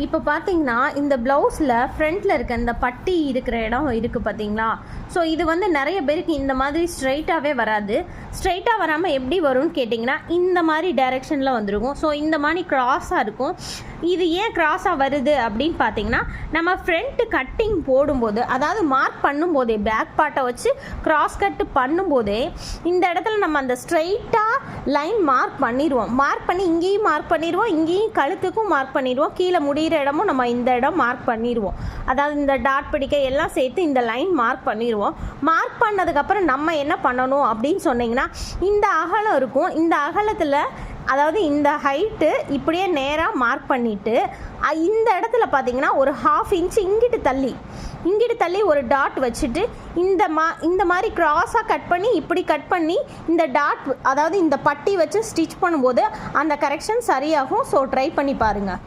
இப்போ பார்த்தீங்கன்னா இந்த ப்ளவுஸில் ஃப்ரண்ட்டில் இருக்க இந்த பட்டி இருக்கிற இடம் இருக்குது பார்த்தீங்களா. ஸோ இது வந்து நிறைய பேருக்கு இந்த மாதிரி ஸ்ட்ரைட்டாகவே வராது. ஸ்ட்ரைட்டாக வராமல் எப்படி வரும்னு கேட்டிங்கன்னா இந்த மாதிரி டைரெக்ஷனில் வந்துருக்கும். ஸோ இந்த மாதிரி க்ராஸாக இருக்கும். இது ஏன் க்ராஸாக வருது அப்படின்னு பார்த்தீங்கன்னா, நம்ம ஃப்ரண்ட்டு கட்டிங் போடும்போது, அதாவது மார்க் பண்ணும்போதே பேக் பார்ட்டை வச்சு க்ராஸ் கட்டு பண்ணும்போதே இந்த இடத்துல நம்ம அந்த ஸ்ட்ரைட்டாக லைன் மார்க் பண்ணிடுவோம். மார்க் பண்ணி இங்கேயும் மார்க் பண்ணிடுவோம், இங்கேயும் கழுத்துக்கும் மார்க் பண்ணிடுவோம், கீழே முடிகிற இடமும் நம்ம இந்த இடம் மார்க் பண்ணிடுவோம். அதாவது இந்த டாட் பிடிக்க எல்லாம் சேர்த்து இந்த லைன் மார்க் பண்ணிடுவோம். மார்க் பண்ணதுக்கப்புறம் நம்ம என்ன பண்ணணும் அப்படின்னு சொன்னீங்கன்னா, இந்த அகலம் இருக்கும். இந்த அகலத்தில் அதாவது இந்த ஹைட்டு இப்படியே நேராக மார்க் பண்ணிவிட்டு இந்த இடத்துல பார்த்தீங்கன்னா ஒரு 1/2 இன்ச்சு இங்கிட்டு தள்ளி ஒரு டாட் வச்சுட்டு இந்த மாதிரி க்ராஸாக கட் பண்ணி இப்படி கட் பண்ணி இந்த டாட் அதாவது இந்த பட்டி வச்சு ஸ்டிச் பண்ணும்போது அந்த கரெக்ஷன் சரியாகும். ஸோ ட்ரை பண்ணி பாருங்கள்.